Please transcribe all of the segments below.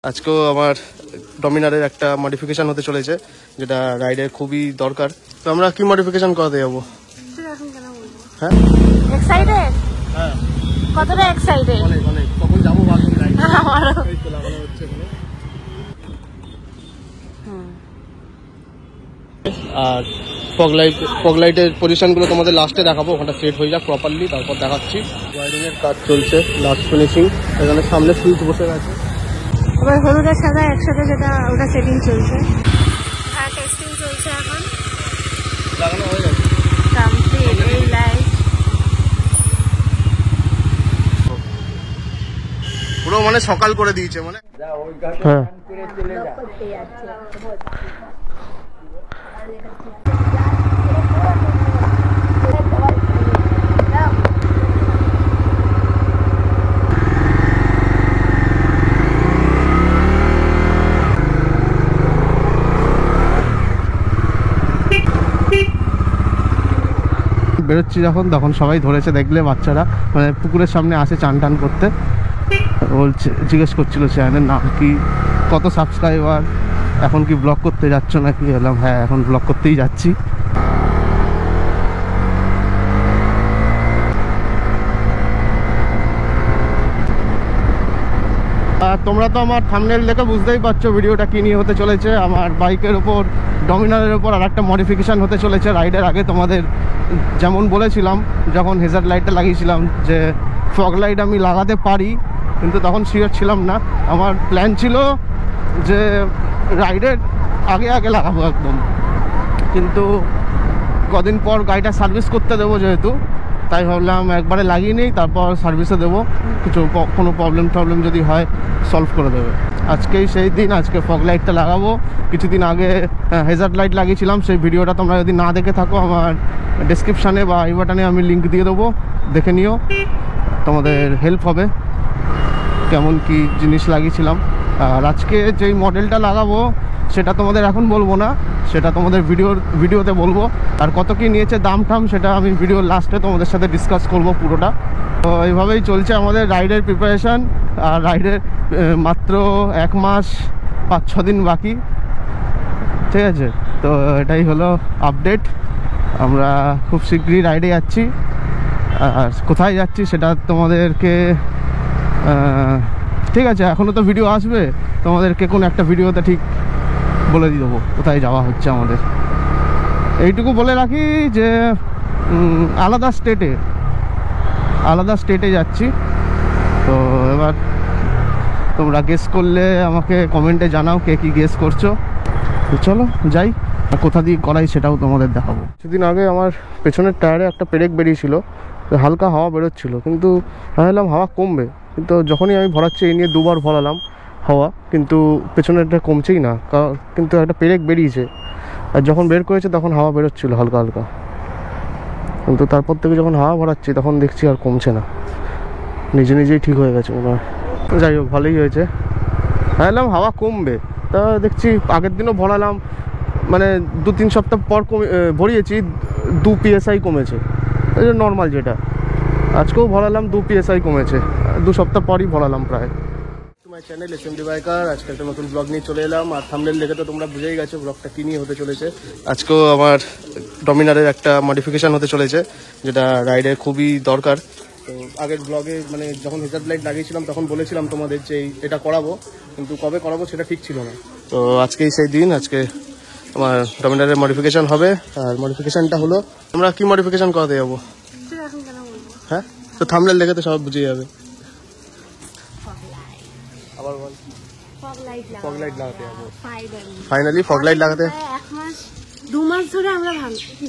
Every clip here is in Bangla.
আজকেও আমার ডমিনারের একটা মডিফিকেশন হতে চলেছে, যেটা রাইডের খুবই দরকার। তো আমরা কি মডিফিকেশন করাতে যাবো? হ্যাঁ, এক্সাইটেড? হ্যাঁ, কতটা এক্সাইটেড? অনেক অনেক। কখন যাবো ভাবছি রাইড। আমারও। এই তো লাগানো হচ্ছে এখানে। আর ফগ লাইটের পজিশনগুলো তোমাদের লাস্টে দেখাবো, ওখানটা সেট হয়ে যাক প্রপারলি, তারপর দেখাচ্ছি। ওয়ারিং এর কাজ চলছে, লাস্ট ফিনিশিং। এখানে সামনে সুইচ বসে গেছে। এবার হলুদের সাদা একসাথে যেটা ওটা সেটিং চলছে, হ্যাঁ টেস্টিং চলছে এখন। লাগানো হয়ে গেছে কমপ্লিট। এই লাইট পুরো মানে সকাল করে দিয়েছে, মানে হ্যাঁ। বেরোচ্ছি যখন, তখন সবাই ধরেছে, দেখলে বাচ্চারা মানে পুকুরের সামনে আসে চান টান করতে, বলছে, জিজ্ঞেস করছিল চ্যানেলের নাম কি, কত সাবস্ক্রাইবার, এখন কি ব্লগ করতে যাচ্ছ নাকি? বললাম হ্যাঁ, এখন ব্লগ করতেই যাচ্ছি। তোমরা তো আমার থাম্বনেল দেখে বুঝতেই পারছো ভিডিওটা কি নিয়ে হতে চলেছে। আমার বাইকের ওপর, ডমিনারের ওপর আর একটা মডিফিকেশান হতে চলেছে। রাইডের আগে তোমাদের যেমন বলেছিলাম, যখন হেজার লাইটটা লাগিয়েছিলাম, যে ফগ লাইট আমি লাগাতে পারি, কিন্তু তখন শিওর ছিলাম না। আমার প্ল্যান ছিল যে রাইডের আগে আগে লাগাবো একদম, কিন্তু কদিন পর গাড়িটা সার্ভিস করতে দেবো যেহেতু, তাই ভাবলাম একবারে লাগিয়ে নিই, তারপর সার্ভিসে দেবো, কোনো প্রবলেম যদি হয় সলভ করে দেবে। আজকেই সেই দিন, আজকে ফগ লাইটটা লাগাবো। কিছুদিন আগে হেজার্ড লাইট লাগিয়েছিলাম, সেই ভিডিওটা তোমরা যদি না দেখে থাকো, আমার ডেসক্রিপশানে বা আই বাটনে আমি লিঙ্ক দিয়ে দেবো, দেখে নিও, তোমাদের হেল্প হবে কেমন কি জিনিস লাগিয়েছিলাম। আর আজকে যেই মডেলটা লাগাবো সেটা তোমাদের এখন বলবো না, সেটা তোমাদের ভিডিওতে বলবো। আর কত কি নিয়েছে দাম টাম, সেটা আমি ভিডিওর লাস্টে তোমাদের সাথে ডিসকাস করব পুরোটা। তো এইভাবেই চলছে আমাদের রাইডের প্রিপারেশান। আর রাইডের মাত্র 1 মাস 5-6 দিন বাকি, ঠিক আছে? তো এটাই হলো আপডেট। আমরা খুব শীঘ্রই রাইডে যাচ্ছি, আর কোথায় যাচ্ছি সেটা তোমাদেরকে, ঠিক আছে, এখনও তো ভিডিও আসবে, তোমাদেরকে কোনো একটা ভিডিওতে ঠিক বলে দিয়ে দেবো কোথায় যাওয়া হচ্ছে আমাদের। এইটুকু বলে রাখি যে আলাদা স্টেটে যাচ্ছি। তো এবার তোমরা গেস করলে আমাকে কমেন্টে জানাও কে কি গেস করছো। তো চলো যাই, কোথা দিয়ে করাই সেটাও তোমাদের দেখাবো। কিছুদিন আগে আমার পেছনের টায়ারে একটা পেরেক বেরিয়েছিল, হালকা হাওয়া বেরোচ্ছিলো, কিন্তু ভাবলাম হাওয়া কমবে, কিন্তু যখনই আমি ভরাচ্ছি, এই নিয়ে 2বার ভরালাম হাওয়া, কিন্তু পেছনেরটা কমছেই না, কিন্তু একটা পেরেক বেরিয়েছে। আর যখন বের করেছে তখন হাওয়া বেরোচ্ছিলো হালকা হালকা, কিন্তু তারপর থেকে যখন হাওয়া ভরাচ্ছি তখন দেখছি আর কমছে না, নিজেই ঠিক হয়ে গেছে মনে হয়। যাই হোক, ভালোই হয়েছে। ভাবলাম হাওয়া কমবে, তা দেখছি আগের দিনও ভরালাম, মানে 2-3 সপ্তাহ পর ভরিয়েছি, 2 PSI কমেছে, নর্মাল যেটা। আজকেও ভরালাম, 2 PSI কমেছে, 2 সপ্তাহ পরই ভরালাম প্রায়। মাই চ্যানেল SMD বাইকার, আজকে একটা নতুন ব্লগ নিয়ে চলে এলাম। আর থাম্বনেল দেখে তো তোমরা বুঝেই গেছো ব্লগটা কী নিয়ে হতে চলেছে। আজকেও আমার ডমিনারের একটা মডিফিকেশান হতে চলেছে, যেটা রাইডের খুবই দরকার। তো আগের ব্লগে, মানে যখন হেজার্ড লাইট লাগিয়েছিলাম তখন বলেছিলাম তোমাদের যে এটা করাবো, কিন্তু কবে করাবো সেটা ঠিক ছিল না। তো আজকেই সেই দিন, আজকে আমার ডমিনারের মডিফিকেশান হবে। আর মডিফিকেশানটা হলো, আমরা কি মডিফিকেশান করাতে যাবো? হ্যাঁ, তো থাম্বনেল দেখে তো সব বুঝে যাবে। আবার বল, ফগ লাইট লাগাতে যাবো ফাইনালি। ফগ লাইট লাগাতে 2 মাস ধরে আমরা ভাবছি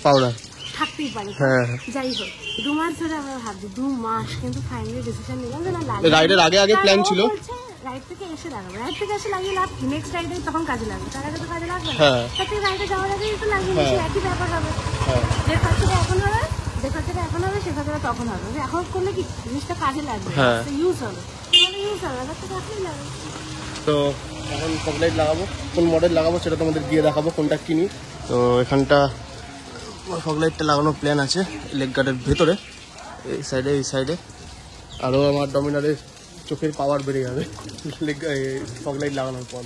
পাউডার থাকতেই পারে, হ্যাঁ, যাই হোক 2 মাস ধরে আমরা ভাবছি, 2 মাস, কিন্তু ফাইনালি ডিসিশন নিলাম যে না, রাইডের আগে প্ল্যান ছিল, রাইড থেকে এসে লাগাবো, রাইড থেকে এসে লাগিয়ে লাভ, নেক্সট রাইডে তখন কাজে লাগবে, তার আগে তো কাজে লাগবে না, তার থেকে রাইডে যাওয়ার আগে একটু লাগিয়ে নিচ্ছি, একই ব্যাপার হবে। যে খরচাটা এখন হবে, সে খরচাটা তখন হবে, এখন করলে কি জিনিসটা কাজে লাগবে, ইউজ হবে, তো এখন ফগ লাইট লাগাবো। কোন মডেল লাগাবো সেটা তোমাদের গিয়ে দেখাবো, কোনটা কিনি। তো এখানটা ফগ লাইটটা লাগানোর প্ল্যান আছে লেগ গার্ডের ভেতরে, এই সাইডে। আরও আমার ডমিনারে চোখের পাওয়ার বেড়ে যাবে ফগ লাইট লাগানোর পর।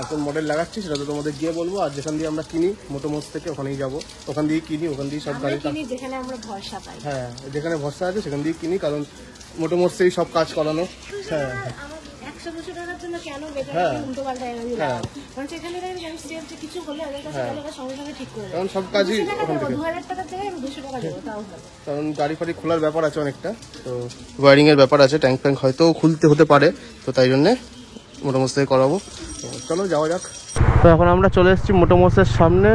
এখন মডেল লাগাচ্ছি সেটা তো তোমাদের গিয়ে বলবো। আর যেখান দিয়ে আমরা কিনি মোটোমোস থেকে ওখানেই যাবো, ওখান দিয়ে কিনি, ওখান দিয়ে সব গাড়ি যেখানে আমরা ভরসা পাই। হ্যাঁ যেখানে ভরসা আছে সেখান দিয়ে কিনি, কারণ মোটোমোসেই সব কাজ করানো। হ্যাঁ 100-200 টাকার জন্য কেন বেকার উল্টো পাল্টা এনে হ্যাঁ কারণ সেখানে কিছু হলে ওদের কাছে সঙ্গে সঙ্গে ঠিক করে কারণ সব কাজই ওখান থেকে, 2000 টাকার জায়গায় 200 টাকা দেবো তাও ভালো। কারণ গাড়ি ফাড়ি খোলার ব্যাপার আছে অনেকটা, তো ওয়ারিং এর ব্যাপার আছে, ট্যাঙ্ক ফ্যাঙ্ক হয়তো খুলতে হতে পারে, তো তাই জন্যে মোটোমোস থেকে করাবো। তো চলো যাওয়া যাক। তো এখন আমরা চলে এসেছি মোটোমোসের সামনে।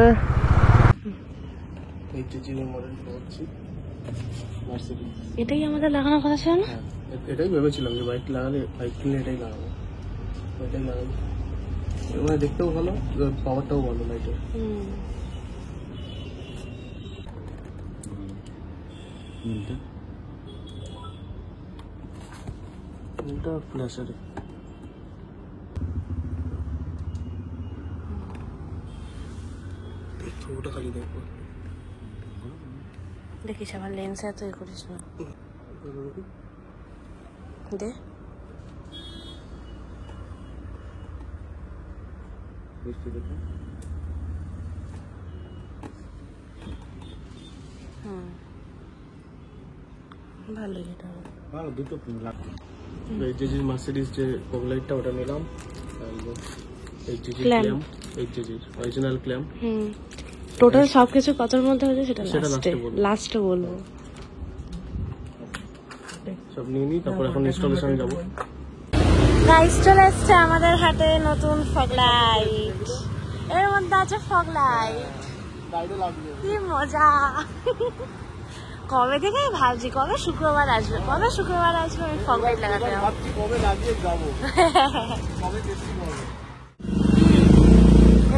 এটাই আমাদের লাগানোর কথা ছিল না? এটাই ভেবেছিলাম যে বাইক লাগালে, বাইক কিনলে এটাই লাগাবো, এটাই লাগাবো। মানে দেখতেও ভালো, পাওয়ারটাও ভালো লাইটের। এটা ফ্ল্যাশের ওটা খালি দেখবো, দেখিস আমার লেন্স এত এ করিস না দে। ভালো এটা ভালো, দুটো এইচজি মার্সিডিজ যে ফগ লাইটটা ওটা নিলাম, Hg clamp, Hg original clamp. Total সবকিছু কতর মধ্যে হয়েছে সেটা লাস্টে বলবো। সব নিয়ে নিই, তারপর এখন ইনস্টলেশন যাবো। গাইস চলে এসছে আমাদের হাতে নতুন ফগ লাইট, এর মধ্যে আছে ফগ লাইট, কি মজা। কবে থেকে ভাবছি কবে শুক্রবার আসবে আমি ফগ লাইট লাগাতে যাবো।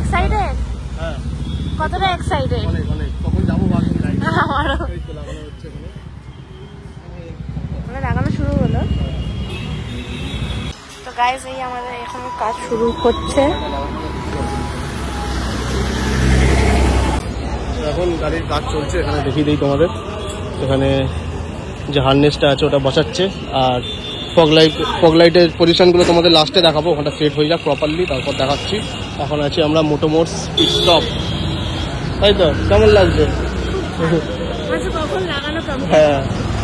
এক্সাইটেড? হ্যাঁ কতটা এক্সাইটেড? অনেক অনেক। কখন যাবো ভাবছি, আমারও লাগানো শুরু হলো। তো গাইস এই আমাদের এখন কাজ শুরু হচ্ছে। এখন গাড়ির কাজ চলছে, এখানে দেখিয়ে দিই তোমাদের। এখানে যে হার্নেসটা আছে ওটা বসাচ্ছে, আর ফগ লাইটের পজিশনগুলো তোমাদের লাস্টে দেখাবো, ওখানটা সেট হয়ে যাক প্রপারলি, তারপর দেখাচ্ছি। এখন আছি আমরা মোটোমোস পিট স্টপ, তাই তো? কেমন লাগছে? হ্যাঁ,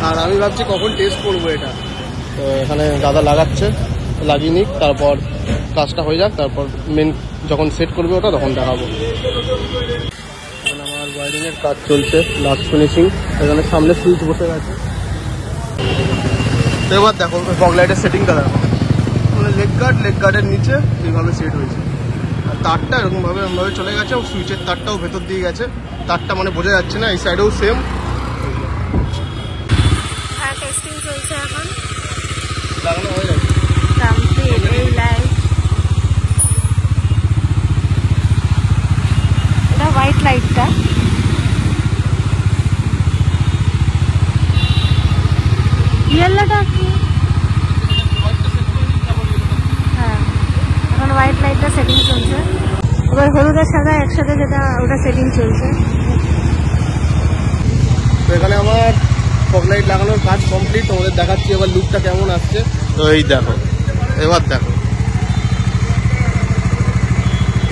আর আমি ভাবছি কখন টেস্ট করবো এটা। তো এখানে দাদা লাগাচ্ছে, লাগিয়ে নিক, তারপর কাজটা হয়ে যাক, তারপর মেন যখন সেট করবে ওটা তখন দেখাবো। এখন আমার ওয়ারিংয়ের কাজ চলছে, লাস্ট ফিনিশিং। এখানে সামনে সুইচ বসে গেছে। তো এবার দেখো ফগ লাইটের সেটিংটা দেখো, মানে লেগ গার্ডের নিচে এইভাবে সেট হয়েছে, আর তারটা এরকমভাবে চলে গেছে, ও সুইচের তারটাও ভেতর দিয়ে গেছে। তারটা মানে বোঝা যাচ্ছে না, এই সাইডেও সেম। হ্যাঁ টেস্টিং চলছে এখন, লাগানো হয়ে যাচ্ছে কমপ্লিট। এই লাইট, এটা হোয়াইট লাইটটা, ইয়েলোটা কি? হ্যাঁ এখন হোয়াইট লাইটটা সেটিং চলছে, এবার হলুদের সাদা একসাথে যেটা ওটা সেটিং চলছে। তো এখানে আমার ফগ লাইট লাগানোর কাজ কমপ্লিট, তোমাদের দেখাচ্ছি এবার লুকটা কেমন আসছে। তো এই দেখো, এবার দেখো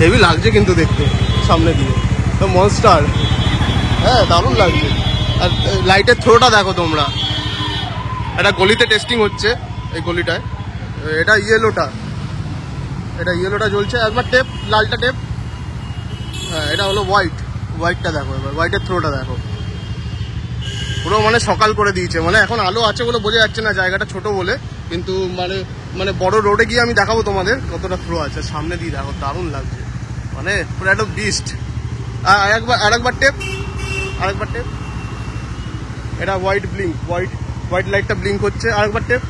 হেভি লাগছে কিন্তু দেখতে সামনে দিয়ে, তো মনস্টার। হ্যাঁ দারুণ লাগছে। আর লাইটের থ্রোটা দেখো তোমরা, একটা গলিতে টেস্টিং হচ্ছে, এই গলিটায়। এটা ইয়েলোটা জ্বলছে, একবার টেপ, লালটা টেপ। হ্যাঁ এটা হলো হোয়াইটটা দেখো, এবার হোয়াইটের থ্রোটা দেখো, পুরো মানে সকাল করে দিয়েছে। মানে এখন আলো আছে বলে বোঝা যাচ্ছে না, জায়গাটা ছোট বলে, কিন্তু মানে বড় রোডে গিয়ে আমি দেখাবো তোমাদের কতটা থ্রো আছে। সামনে দিয়ে দেখো, দারুণ লাগছে, মানে পুরো একটা বিস্ট। আরেকবার টেপ। এটা হোয়াইট লাইটটা ব্লিঙ্ক হচ্ছে, আরেকবার টেপ।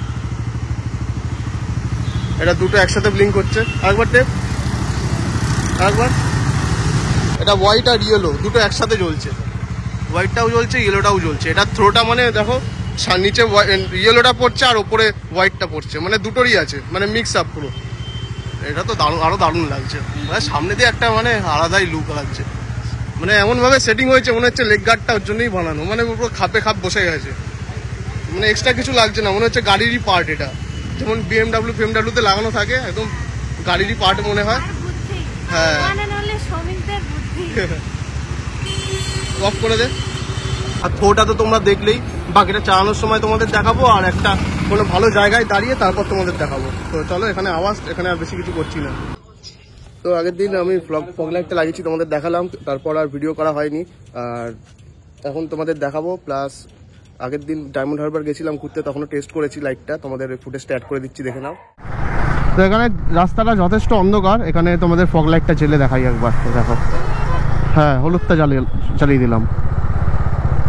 এটা দুটো একসাথে ব্লিঙ্ক হচ্ছে, আরেকবার টেপ, আরেকবার। এটা হোয়াইট আর ইয়েলো দুটো একসাথে জ্বলছে, হোয়াইটটাও জ্বলছে, ইয়েলোটাও জ্বলছে। এটা থ্রোটা মানে দেখো, নিচে ইয়েলোটা পড়ছে আর ওপরে হোয়াইটটা পড়ছে, মানে দুটোরই আছে, মানে মিক্স আপ পুরো। এটা তো আরো দারুণ লাগছে, মানে সামনে দিয়ে একটা মানে আলাদাই লুক লাগছে। মানে এমনভাবে সেটিং হয়েছে মনে হচ্ছে লেগ গার্ডটা ওর জন্যই বানানো, মানে পুরো খাপে খাপ বসে গেছে, মানে এক্সট্রা কিছু লাগছে না, মনে হচ্ছে গাড়িরই পার্ট এটা। যেমন BMW তে লাগানো থাকে, একদম গাড়িরই পার্ট মনে হয়। হ্যাঁ অফ করে দে। আর থ্রোটা তো তোমরা দেখলেই, বাকিটা চালানোর সময় তোমাদের দেখাবো, আর একটা কোনো ভালো জায়গায় দাঁড়িয়ে তারপর তোমাদের দেখাবো। তো চলো, এখানে আওয়াজ, এখানে আর বেশি কিছু করছি না। তো আগের দিন আমি ফগ লাইটটা লাগিয়েছি, তোমাদের দেখালাম, তারপর আর ভিডিও করা হয়নি। আর এখন তোমাদের দেখাবো। প্লাস আগের দিন ডায়মন্ড হারবার গেছিলাম ঘুরতে, তখনও টেস্ট করেছি লাইটটা, তোমাদের ফুটেজটা অ্যাড করে দিচ্ছি, দেখে নাও। তো এখানে রাস্তাটা যথেষ্ট অন্ধকার, এখানে তোমাদের ফগ লাইটটা জ্বেলে দেখাই একবার, দেখো। হ্যাঁ, হলুদটা চালিয়ে দিলাম।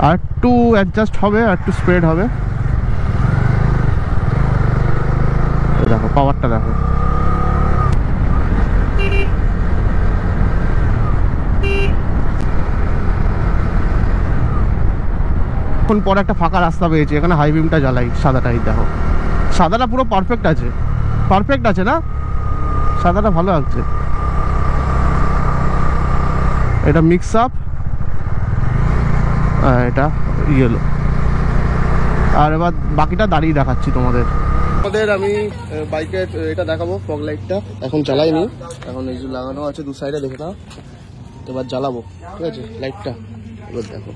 আর একটু অ্যাডজাস্ট হবে, আর একটু স্প্রেড হবে। দেখো পাওয়ারটা দেখো। এখন পরে একটা ফাঁকা রাস্তা পেয়েছি, এখানে হাই বিমটা জ্বালাই, সাদাটাই দেখো। সাদাটা পুরো পারফেক্ট আছে না? সাদাটা ভালো লাগছে। এটা মিক্স আপ, এটা ইয়েলো। আর এবার বাকিটা দাঁড়িয়ে দেখাচ্ছি তোমাদের। আমি বাইকের এটা দেখাবো, ফগ লাইটটা এখন জ্বালাইনি, এখন এই যে লাগানো আছে দু সাইডে, দেখে নাও। এবার জ্বালাবো, ঠিক আছে লাইটটা। এবার দেখো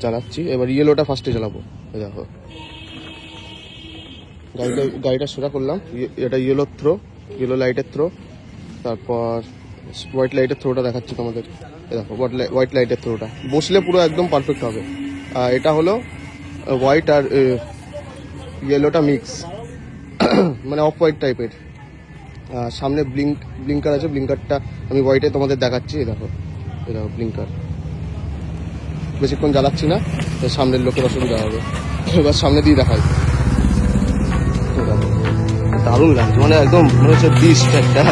জ্বালাচ্ছি, এবার ইয়েলোটা ফার্স্টে জ্বালাবো। দেখো গাড়িটা সোজা করলাম, এটা ইয়েলো লাইটের থ্রো। তারপর হোয়াইট লাইটের থ্রোটা দেখাচ্ছি তোমাদের। দেখো হোয়াইট লাইটের থ্রোটা বসলে পুরো একদম পারফেক্ট হবে। এটা হলো হোয়াইট আর ইয়েলোটা মিক্স, মানে অফ হোয়াইট টাইপের। সামনে ব্লিঙ্কার আছে, ব্লিঙ্কারটা আমি হোয়াইটে তোমাদের দেখাচ্ছি। দেখো ব্লিঙ্কার, বেশিক্ষণ জ্বালাচ্ছি না, সামনের লোকের অসুবিধা হবে। এবার সামনে দিয়ে দেখাই, দারুণ লাগছে, মানে একদম মনে হচ্ছে বিস্ট একটা।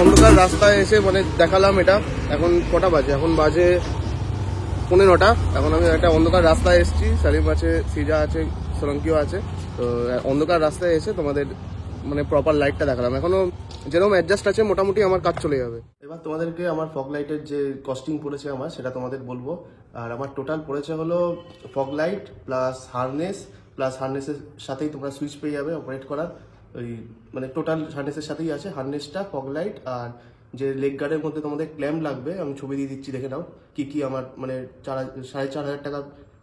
অন্ধকার রাস্তায় এসে মানে দেখালাম এটা। এখন কটা বাজে? এখন বাজে 15টা। এখন আমি একটা অন্ধকার রাস্তায় এসেছি, সালিম আছে, সিজা আছে, সোলঙ্কিও আছে। তো অন্ধকার রাস্তায় এসে তোমাদের মানে প্রপার লাইটটা দেখালাম। এখনো যেরকম অ্যাডজাস্ট আছে মোটামুটি আমার কাজ চলে যাবে। এবার তোমাদেরকে আমার ফগ লাইটের যে কস্টিং পড়েছে আমার, সেটা তোমাদের বলবো। আর আমার টোটাল পড়েছে হলো ফগ লাইট প্লাস হারনেসের সাথেই তোমরা সুইচ পেয়ে যাবে অপারেট করার। ওই মানে টোটাল হারনেসের সাথেই আছে, হারনেসটা, ফগ লাইট, আর যে লেগ গার্ডের মধ্যে তোমাদের ক্ল্যাম্প লাগবে, আমি ছবি দিয়ে দিচ্ছি, দেখে নাও কি আমার মানে 4,500 টাকা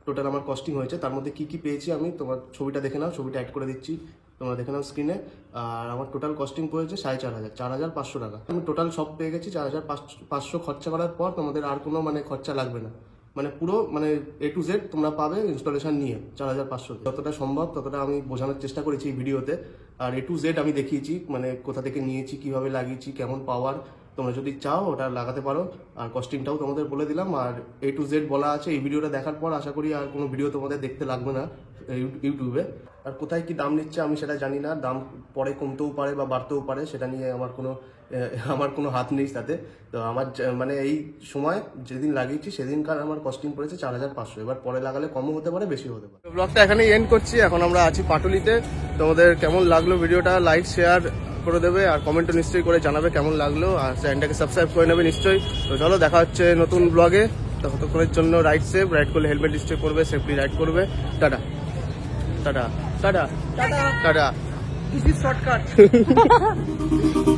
টোটাল আমার কস্টিং হয়েছে। তার মধ্যে কি পেয়েছি আমি, তোমার ছবিটা দেখে নাও, ছবিটা অ্যাড করে দিচ্ছি, তোমরা দেখে নাও স্ক্রিনে। আর আমার টোটাল কস্টিং পড়েছে 4,500 টাকা। আমি টোটাল সব পেয়ে গেছি। 4,500 খরচা করার পর তোমাদের আর কোনো মানে খরচা লাগবে না, মানে পুরো মানে A to Z তোমরা পাবে ইনস্টলেশন নিয়ে 4,500। যতটা সম্ভব ততটা আমি বোঝানোর চেষ্টা করেছি এই ভিডিওতে। আর A to Z আমি দেখিয়েছি, মানে কোথা থেকে নিয়েছি, কিভাবে লাগিয়েছি, কেমন পাওয়ার। তোমরা যদি চাও ওটা লাগাতে পারো। আর কস্টিংটাও তোমাদের বলে দিলাম। আর A to Z বলা আছে। এই ভিডিওটা দেখার পর আশা করি আর কোনো ভিডিও তোমাদের দেখতে লাগবে না ইউটিউবে। আর কোথায় কি দাম নিচ্ছে আমি সেটা জানি না, দাম পরে কমতেও পারে বা বাড়তেও পারে, সেটা নিয়ে আমার কোনো হাত নেই তাতে। তো আমার মানে এই সময় যেদিন লাগিয়েছি সেদিনকার আমার কস্টিং পড়েছে 4,500। এবার পরে লাগালে কমও হতে পারে, বেশি হতে পারে। ব্লগটা এখানেই এন্ড করছি। এখন আমরা আছি পাটুলিতে। তোমাদের কেমন লাগলো ভিডিওটা লাইক শেয়ার করে দেবে, আর কমেন্টও নিশ্চয়ই করে জানাবে কেমন লাগলো, আর চ্যানেলটাকে সাবস্ক্রাইব করে নেবে নিশ্চয়ই। তো চলো, দেখা হচ্ছে নতুন ব্লগে। ততক্ষণের জন্য রাইড সেফ, রাইড করলে হেলমেট নিশ্চয়ই করবে, সেফলি রাইড করবে। Tata tata tata tata tata. This is shortcut.